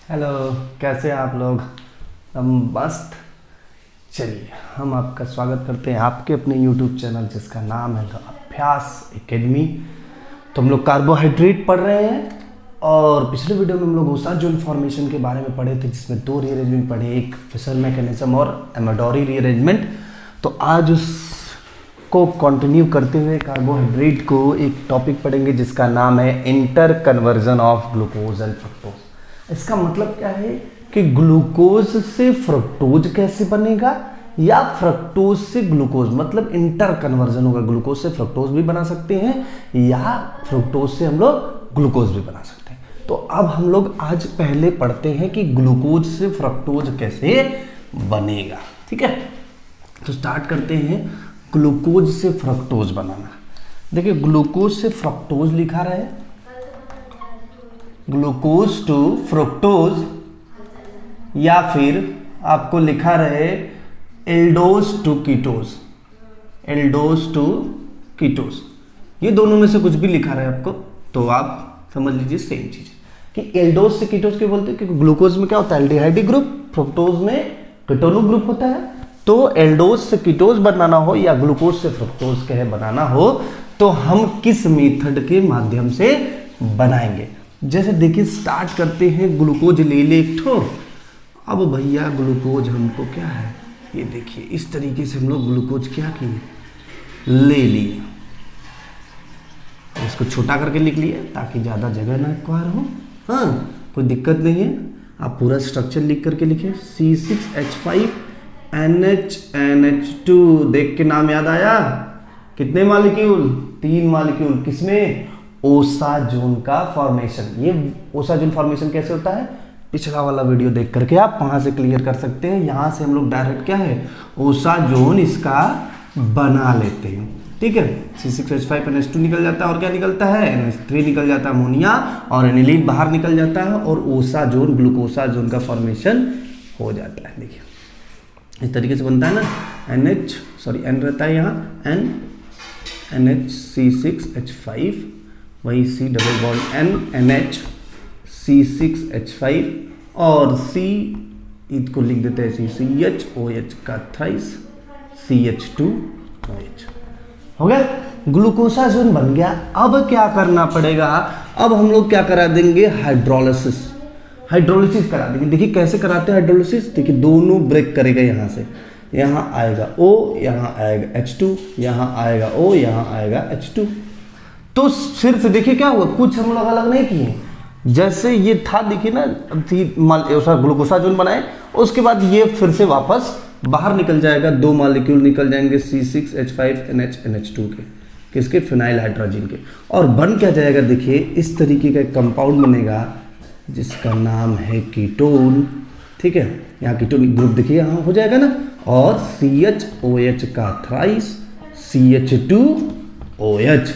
Hello, कैसे हैं आप लोग? हम मस्त। चलिए, हम आपका स्वागत करते हैं आपके अपने यूट्यूब चैनल जिसका नाम है द अभ्यास एकेडमी। तो हम लोग कार्बोहाइड्रेट पढ़ रहे हैं और पिछले वीडियो में हम लोग ऊसा जोन फॉर्मेशन के बारे में पढ़े थे, जिसमें दो रीअरेंजमेंट पढ़े, एक फिशर मैकेनिज्म और एमाडोरी रीअरेंजमेंट। तो आज उसको कंटिन्यू करते हुए कार्बोहाइड्रेट को एक टॉपिक पढ़ेंगे जिसका नाम है inter conversion of glucose and fructose. इसका मतलब क्या है कि ग्लूकोज से फ्रक्टोज कैसे बनेगा या फ्रक्टोज से ग्लूकोज, मतलब इंटर कन्वर्जन होगा। ग्लूकोज से फ्रक्टोज भी बना सकते हैं या फ्रक्टोज से हम लोग ग्लूकोज भी बना सकते हैं। तो अब हम लोग आज पहले पढ़ते हैं कि ग्लूकोज से फ्रक्टोज कैसे बनेगा। ठीक है, तो स्टार्ट करते हैं ग्लूकोज से फ्रक्टोज बनाना। देखिए, ग्लूकोज से फ्रक्टोज लिखा रहा है, ग्लूकोज टू फ्रुक्टोज, या फिर आपको लिखा रहे aldose to ketose, aldose to ketose. ये दोनों में से कुछ भी लिखा रहा है आपको, तो आप समझ लीजिए सेम चीज कि एल्डोज से कीटोज क्यों बोलते हैं, क्योंकि ग्लूकोज में क्या होता है एल्डिहाइड ग्रुप, फ्रुक्टोज में कीटोनिक ग्रुप होता है। तो एल्डोज से कीटोज बनाना हो या ग्लूकोज से फ्रुक्टोज कहे बनाना हो, तो हम किस मेथड के माध्यम से बनाएंगे। जैसे देखिए, स्टार्ट करते हैं, ग्लूकोज ले ले एक ठो। अब भैया ग्लूकोज हमको क्या है, ये देखिए इस तरीके से हम लोग ग्लूकोज क्या किए, ले लिए। इसको छोटा करके लिख लिए ताकि ज़्यादा जगह ना एक्वायर हो। हाँ, कोई दिक्कत नहीं है, आप पूरा स्ट्रक्चर लिख करके लिखे C6H5NH2। देख के नाम याद आया, कितने मॉलिक्यूल, 3 मॉलिक्यूल। किसमें, ओसाजोन का फॉर्मेशन। ये ओसाजोन फॉर्मेशन कैसे होता है, पिछला वाला वीडियो देख करके आप वहां से क्लियर कर सकते हैं। यहां से हम लोग डायरेक्ट क्या है, ओसाजोन इसका बना लेते हैं। ठीक है, C6H5NH2 निकल जाता है और क्या निकलता है, NH3 निकल जाता है, अमोनिया और एनिलीन बाहर निकल जाता है और ओसाजोन, ग्लूकोसाजोन का फॉर्मेशन हो जाता है। देखिए इस तरीके से बनता है ना, N रहता है यहाँ NH C6H5, वही C double bond NH C6H5 और C इसको लिख देते हैं CHOH का थ्राइस CH2OH। हो गया, ग्लूकोसाजोन बन गया। अब क्या करना पड़ेगा, अब हम लोग क्या करा देंगे, हाइड्रोलिसिस करा देंगे। देखिए कैसे कराते हैं हाइड्रोलिसिस, देखिए दोनों ब्रेक करेगा, यहाँ से यहाँ आएगा O, यहाँ आएगा H2, यहाँ आएगा O, यहाँ आएगा H2। तो सिर्फ देखिए क्या हुआ, कुछ हम लोग अलग नहीं किए। जैसे ये था देखिए ना, ग्लूकोसाजोन बनाए, उसके बाद ये फिर से वापस बाहर निकल जाएगा, 2 मॉलिक्यूल निकल जाएंगे C6H5NH2 के, किसके, फिनाइल हाइड्रोजन के। और बन क्या जाएगा, देखिए इस तरीके का एक कंपाउंड बनेगा जिसका नाम है कीटोन। ठीक है, यहाँ कीटोनिक ग्रुप देखिए यहाँ हो जाएगा ना, और CHOH का थ्राइस CH2OH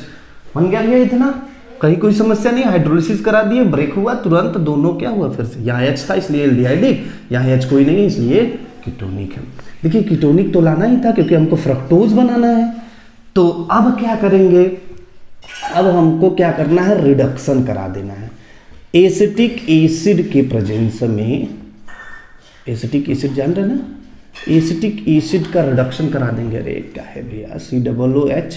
बन गया भैया। इतना कहीं कोई समस्या नहीं, हाइड्रोलिसिस करा दिए, ब्रेक हुआ तुरंत, दोनों क्या हुआ फिर से, यहाँ H था इसलिए एल्डिहाइडिक, यहाँ H कोई नहीं है इसलिए कीटोनिक है। देखिए कीटोनिक तो लाना ही था क्योंकि हमको फ्रक्टोज बनाना है। तो अब क्या करेंगे, अब हमको क्या करना है, रिडक्शन करा देना है। एसिटिक एसिड के प्रेजेंस में, एसिटिक एसिड जान रहे ना, एसिटिक एसिड का रिडक्शन करा देंगे। अरे क्या है भैया, COOH,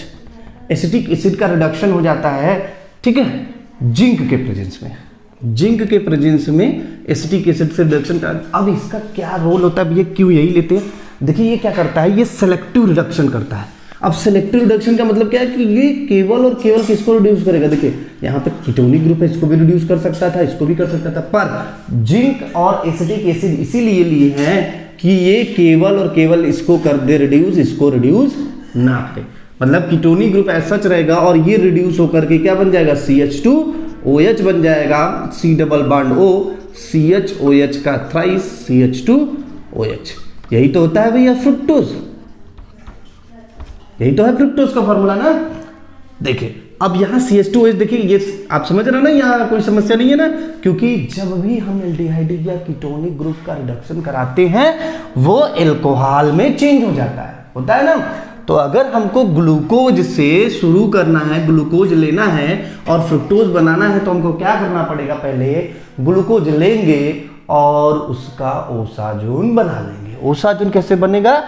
एसिटिक एसिड का रिडक्शन हो जाता है, ठीक है, जिंक के प्रेजेंस में। जिंक के प्रेजेंस में एसिटिक एसिड से रिडक्शन का। अब इसका क्या रोल होता है भैया, क्यों यही लेते हैं। देखिए ये क्या करता है, ये सेलेक्टिव रिडक्शन करता है। अब सेलेक्टिव रिडक्शन का मतलब क्या है कि ये केवल और केवल किसको रिड्यूस करेगा। देखिए यहाँ पे कीटोनिक ग्रुप है, इसको भी रिड्यूस कर सकता था, इसको भी कर सकता था, पर जिंक और एसिटिक एसिड इसीलिए लिए हैं कि ये केवल और केवल इसको कर दे रिड्यूस, इसको रिड्यूस ना करे। मतलब कीटोनिक ग्रुप ऐसा रहेगा और ये रिड्यूस होकर के क्या बन जाएगा, CH2OH बन जाएगा, C double bond O, CHOH का थ्राइस CH2OH। यही तो होता है भैया फ्रुक्टोज, यही तो है फ्रुक्टोज का फॉर्मूला ना। देखिए अब यहाँ CH2OH, देखिए ये आप समझ रहे हो ना, यहाँ कोई समस्या नहीं है ना, क्योंकि जब भी हम एल्डिहाइड या कीटोनिक ग्रुप का रिडक्शन कराते हैं वो एल्कोहल में चेंज हो जाता है, होता है ना। तो अगर हमको ग्लूकोज से शुरू करना है, ग्लूकोज लेना है और फ्रुक्टोज बनाना है, तो हमको क्या करना पड़ेगा, पहले ग्लूकोज लेंगे और उसका ओसाजोन बना लेंगे। ओसाजोन कैसे बनेगा,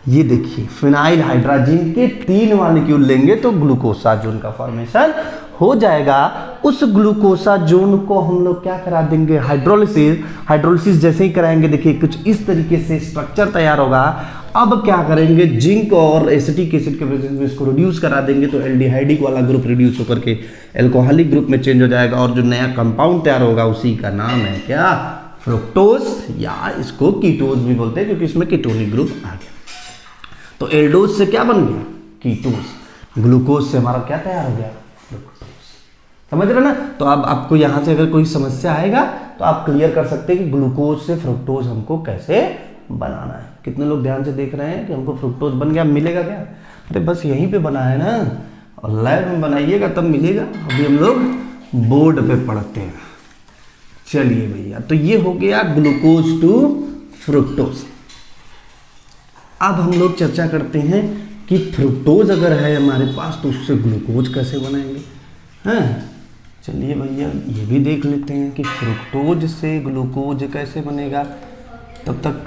ये देखिए फिनाइल हाइड्रोजन के 3 मॉलिक्यूल लेंगे तो ग्लूकोसाजोन का फॉर्मेशन हो जाएगा। उस ग्लूकोसाजोन को हम लोग क्या करा देंगे, हाइड्रोलिसिस जैसे ही कराएंगे देखिए कुछ इस तरीके से स्ट्रक्चर तैयार होगा। अब क्या करेंगे, जिंक और एसिटिक एसिड के प्रेजेंस में इसको रिड्यूस करा देंगे तो एल्डिहाइडिक वाला ग्रुप रिड्यूस होकर के एल्कोहलिक ग्रुप में चेंज हो जाएगा और जो नया कंपाउंड तैयार होगा उसी का नाम है क्या, फ्रुक्टोज, या इसको कीटोज भी बोलते हैं क्योंकि इसमें कीटोनिक ग्रुप आ गया। तो एल्डोज से क्या बन गया, कीटोज। ग्लूकोज से हमारा क्या तैयार हो गया, फ्रुक्टोज। समझ रहे ना। तो अब आपको यहां से अगर कोई समस्या आएगा तो आप क्लियर कर सकते हैं कि ग्लूकोज से फ्रुक्टोज हमको कैसे बनाना है। कितने लोग ध्यान से देख रहे हैं कि हमको फ्रुक्टोज बन गया, मिलेगा क्या, अरे बस यहीं पे बना है ना, और लैब में बनाइएगा तब मिलेगा। अभी हम लोग बोर्ड पे पढ़ते हैं। चलिए भैया, तो ये हो गया ग्लूकोज टू फ्रुक्टोज। अब हम लोग चर्चा करते हैं कि फ्रुक्टोज अगर है हमारे पास तो उससे ग्लूकोज कैसे बनाएंगे। हैं, चलिए भैया ये भी देख लेते हैं कि फ्रुक्टोज से ग्लूकोज कैसे बनेगा। तब तक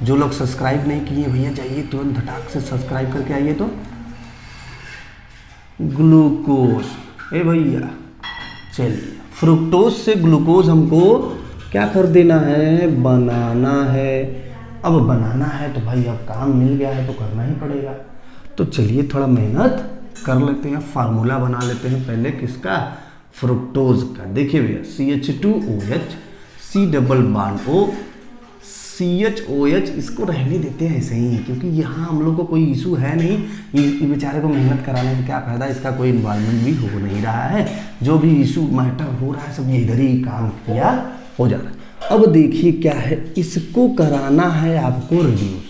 जो लोग सब्सक्राइब नहीं किए भैया जाइए तुरंत धटाक से सब्सक्राइब करके आइए। तो ग्लूकोज, ए भैया चलिए फ्रुक्टोज से ग्लूकोज हमको क्या कर देना है, बनाना है। अब बनाना है तो भाई अब काम मिल गया है तो करना ही पड़ेगा। तो चलिए थोड़ा मेहनत कर लेते हैं, फार्मूला बना लेते हैं पहले किसका, फ्रुक्टोज का। देखिए भैया CH2OH C double bond O CHOH, इसको रहने देते हैं ऐसे ही क्योंकि यहाँ हम लोग को कोई इशू है नहीं। ये बेचारे को मेहनत कराने से क्या फायदा, इसका कोई इन्वॉल्वमेंट भी हो नहीं रहा है। जो भी इशू मैटर हो रहा है सब ये इधर ही काम किया हो जा रहा है। अब देखिए क्या है, इसको कराना है आपको रिड्यूस।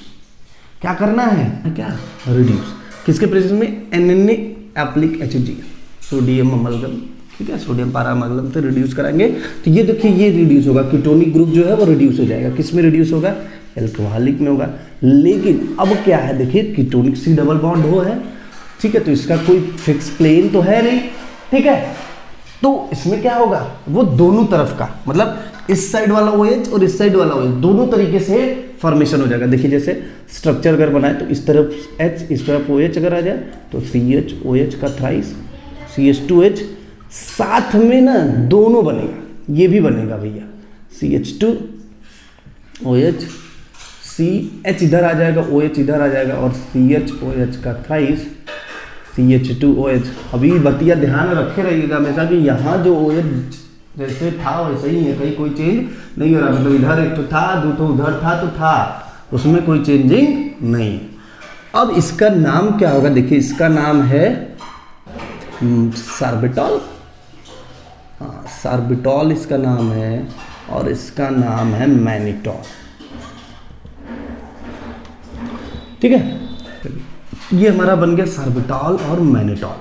क्या करना है, क्या रिड्यूस, किसके प्रेजेंस में, NNA applique HG, sodium amalgam, ठीक है, सोडियम पारा अमलगम से रिड्यूस कराएंगे। तो ये देखिए ये रिड्यूस होगा, कीटोनिक ग्रुप जो है वो रिड्यूस हो जाएगा। किस में रिड्यूस होगा, एल्कोहलिक में होगा। लेकिन अब क्या है देखिए, कीटोनिक C डबल बॉन्ड हो है, ठीक है, तो इसका कोई फिक्स प्लेन तो है नहीं, ठीक है। तो इसमें क्या होगा, वो दोनों तरफ का, मतलब इस साइड वाला OH और इस साइड वाला OH दोनों तरीके से फॉर्मेशन हो जाएगा। देखिए जैसे स्ट्रक्चर अगर बनाए तो इस तरफ H इस तरफ OH अगर आ जाए तो CHOH का थ्राइस CH2H, साथ में ना दोनों बनेगा, ये भी बनेगा भैया CH2OH, CH इधर आ जाएगा, OH इधर आ जाएगा और CHOH का थ्राइस CH2OH। अभी बतिया ध्यान रखे रहिएगा हमेशा कि यहाँ जो OH जैसे था वैसे ही है, कहीं कोई चेंज नहीं हो रहा। मतलब इधर एक तो था, दो तो उधर था तो था, उसमें कोई चेंजिंग नहीं। अब इसका नाम क्या होगा, देखिए इसका नाम है सार्बिटॉल। हाँ सार्बिटॉल इसका नाम है और इसका नाम है मैनिटॉल, ठीक है। ये हमारा बन गया सार्बिटॉल और मैनिटॉल।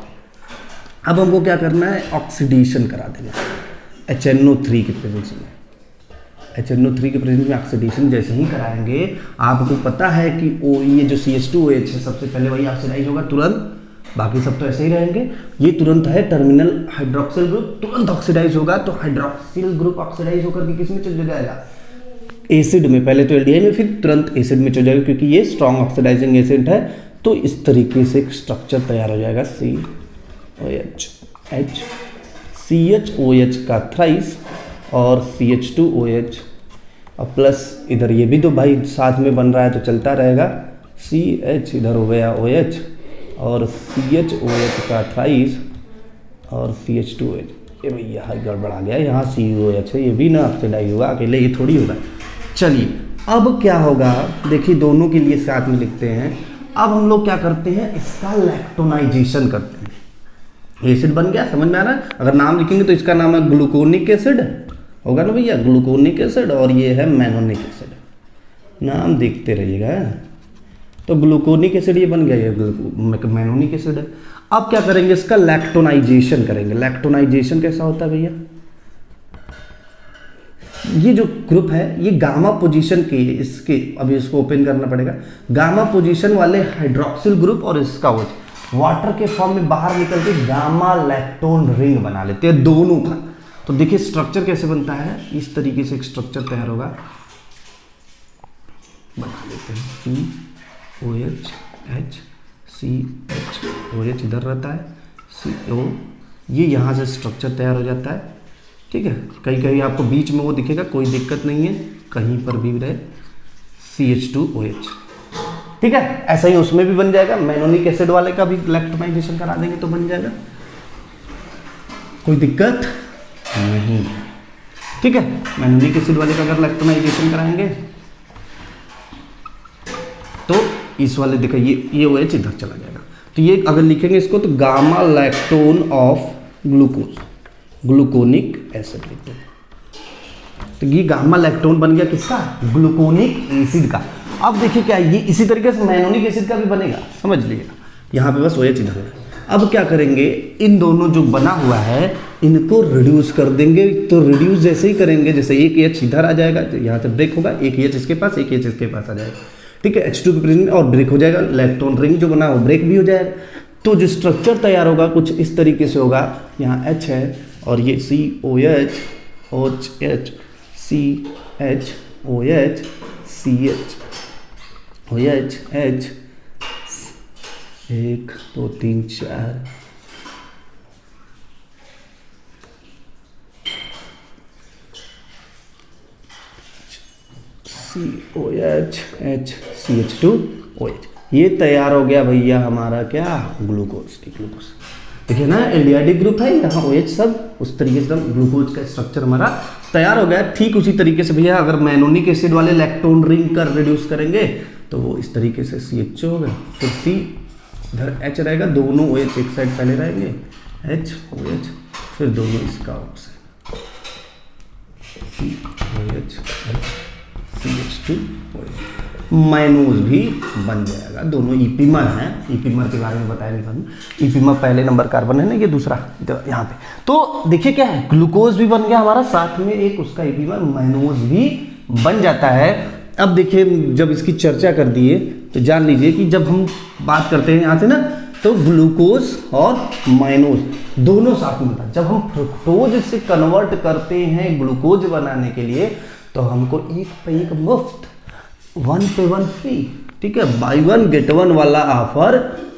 अब हमको क्या करना है, ऑक्सीडेशन करा देना HNO3 के प्रेजेंस में। HNO3 के प्रेजेंस में ऑक्सीडेशन जैसे ही कराएंगे, आपको पता है कि ये जो CH2OH है सबसे पहले वही ऑक्सीडाइज होगा तुरंत, बाकी सब तो ऐसे ही रहेंगे। ये तुरंत है टर्मिनल हाइड्रोक्सिल ग्रुप, तुरंत ऑक्सीडाइज होगा। तो हाइड्रोक्सिल ग्रुप ऑक्सीडाइज होकर के किस में चल जाएगा, एसिड में। पहले तो एल्डिहाइड में, फिर तुरंत एसिड में चल जाएगा क्योंकि ये स्ट्रॉन्ग ऑक्सीडाइजिंग एजेंट है। तो इस तरीके से एक स्ट्रक्चर तैयार हो जाएगा COH, CHOH का थ्राइस और CH2OH और प्लस इधर ये भी तो भाई साथ में बन रहा है तो चलता रहेगा, CH इधर हो गया OH और CHOH का थ्राइस और CH2OH। ये भैया गड़बड़ा गया, यहाँ COH है, ये भी ना ऑक्सीडाइज होगा, अकेले ये थोड़ी होगा। चलिए अब क्या होगा, देखिए दोनों के लिए साथ में लिखते हैं। अब हम लोग क्या करते हैं, इसका लैक्टोनाइजेशन करते हैं। एसिड बन गया, समझ में आ रहा है। अगर नाम लिखेंगे तो इसका नाम है ग्लूकोनिक एसिड होगा ना भैया, ग्लूकोनिक एसिड, और ये है मैनोनिक एसिड। नाम देखते रहिएगा। तो ग्लूकोनिक एसिड ये बन गया, ये मैनोनिक एसिड है। अब क्या करेंगे, इसका लैक्टोनाइजेशन करेंगे। लैक्टोनाइजेशन कैसा होता है भैया, ये जो ग्रुप है ये गामा पोजीशन के, इसके अभी इसको ओपन करना पड़ेगा, गामा पोजीशन वाले हाइड्रोक्सिल ग्रुप और इसका वाटर के फॉर्म में बाहर निकल के गामा लैक्टोन रिंग बना लेते हैं दोनों का। तो देखिए स्ट्रक्चर कैसे बनता है, इस तरीके से एक स्ट्रक्चर तैयार होगा, बना लेते हैं COH CH इधर रहता है, CO, ये यहाँ से स्ट्रक्चर तैयार हो जाता है। ठीक है, कहीं कहीं आपको बीच में वो दिखेगा, कोई दिक्कत नहीं है, कहीं पर भी रहे, CH2OH। ठीक है, ऐसा ही उसमें भी बन जाएगा। मैनोनिक एसिड वाले का भी इलेक्ट्रोनाइजेशन करा देंगे तो बन जाएगा, कोई दिक्कत नहीं। ठीक है, मैनोनिक एसिड वाले का अगर इलेक्ट्रोनाइजेशन कराएंगे तो इस वाले देखिए ये OH इधर चला जाएगा। तो ये अगर लिखेंगे इसको तो gamma lactone of glucose, gluconic acid लिखते हैं। तो ये गामा लैक्टोन बन गया किसका, ग्लूकोनिक एसिड का। अब देखिए क्या ये इसी तरीके से मैनोनिक एसिड का भी बनेगा, समझ लीजिएगा। यहाँ पे बस OH इधर है। अब क्या करेंगे, इन दोनों जो बना हुआ है इनको रिड्यूस कर देंगे। तो रिड्यूस जैसे ही करेंगे, जैसे एक H इधर आ जाएगा, यहाँ से ब्रेक होगा, एक H इसके पास, एक H इसके पास आ जाएगा। ठीक है, H2 के प्रेजेंस में और ब्रेक हो जाएगा, इलेक्ट्रॉन रिंग जो बना है वो ब्रेक भी हो जाएगा। तो जो स्ट्रक्चर तैयार होगा कुछ इस तरीके से होगा, यहाँ H है और ये COH OH CH OH CH OH H 1 2 3 4 COH H CH2OH। ये तैयार हो गया भैया हमारा क्या, ग्लूकोज। देखिए ना एल्डिहाइड ग्रुप है, यहाँ OH सब उस तरीके से ग्लूकोज का स्ट्रक्चर हमारा तैयार हो गया। ठीक उसी तरीके से भैया अगर मैनोनिक एसिड वाले लैक्टोन रिंग कर रिड्यूस करेंगे तो वो इस तरीके से CHO होगा, फिर C इधर H रहेगा, दोनों OH एक साइड पहले रहेंगे, H OH, फिर दोनों इसका ऑक्साइड COH CH2OH। माइनोज भी बन जाएगा। दोनों ईपीमर हैं, ईपीमर के बारे में बताया नहीं था। ईपीमर पहले नंबर कार्बन है ना, ये दूसरा यहाँ पे। तो देखिए क्या है, ग्लूकोज भी बन गया हमारा, साथ में एक उसका ईपीमर माइनोज भी बन जाता है। अब देखिए जब इसकी चर्चा कर दिए तो जान लीजिए कि जब हम बात करते हैं यहाँ से ना, तो ग्लूकोज और माइनोज दोनों साथ में होता। जब हम फ्रुक्टोज से कन्वर्ट करते हैं ग्लूकोज बनाने के लिए तो हमको एक पे एक मुफ्त, 1 पे 1 फ्री। ठीक है, बाई 1 गेट 1 वाला ऑफर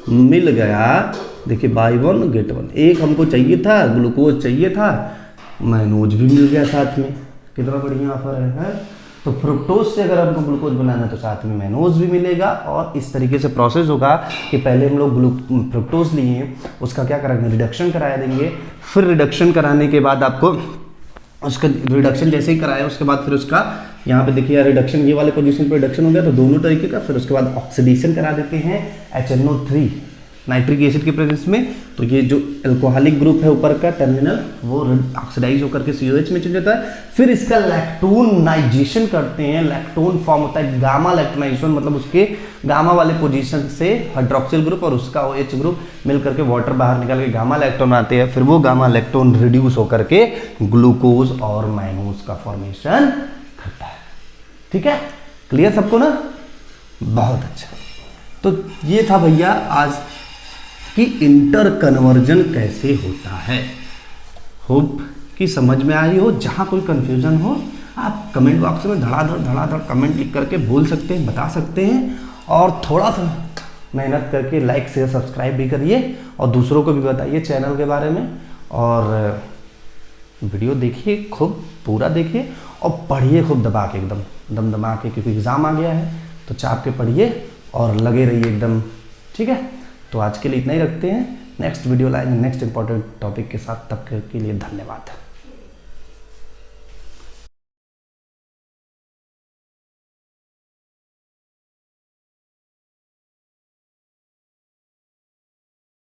मिल गया। देखिए बाई 1 गेट 1, एक हमको चाहिए था, ग्लूकोज चाहिए था, माइनोज भी मिल गया साथ में। कितना बढ़िया ऑफर है। तो फ्रुक्टोज से अगर हमको ग्लूकोज बनाना है तो साथ में माइनोज भी मिलेगा। और इस तरीके से प्रोसेस होगा कि पहले हम लोग फ्रुक्टोज लिए, उसका क्या करेंगे, रिडक्शन करा देंगे। फिर रिडक्शन कराने के बाद आपको उसका रिडक्शन जैसे ही कराया उसके बाद फिर उसका यहाँ पे देखिए रिडक्शन, ये वाले पोजीशन पे रिडक्शन हो गया तो दोनों तरीके का। फिर उसके बाद ऑक्सीडेशन करा देते हैं HNO3 नाइट्रिक एसिड के प्रेजेंस में। तो ये जो अल्कोहलिक ग्रुप है ऊपर का टर्मिनल वो ऑक्सीडाइज होकर के COH में चल जाता है। फिर इसका लैक्टोनाइजेशन करते हैं, लैक्टोन फॉर्म होता है, गामा लैक्टोनाइजेशन मतलब उसके गामा वाले पोजीशन से हाइड्रोक्सिल ग्रुप और उसका OH ग्रुप मिल करके वाटर बाहर निकाल के गामा लैक्टोन आते हैं। फिर वो गामा लैक्टोन रिड्यूस होकर के ग्लूकोज और माइनोज का फॉर्मेशन करता है। ठीक है, क्लियर सबको ना, बहुत अच्छा। तो ये था भैया आज कि इंटर कन्वर्जन कैसे होता है। होप कि समझ में आई हो। जहाँ कोई कंफ्यूजन हो आप कमेंट बॉक्स में धड़ाधड़ कमेंट लिख करके बोल सकते हैं, बता सकते हैं। और थोड़ा सा मेहनत करके लाइक शेयर सब्सक्राइब भी करिए और दूसरों को भी बताइए चैनल के बारे में। और वीडियो देखिए, खूब पूरा देखिए और पढ़िए खूब दबा के, एकदम दम दमा के, क्योंकि एग्ज़ाम आ गया है तो चाप के पढ़िए और लगे रहिए एकदम। ठीक है, तो आज के लिए इतना ही रखते हैं। नेक्स्ट वीडियो लाएंगे नेक्स्ट इंपॉर्टेंट टॉपिक के साथ, तब के लिए धन्यवाद।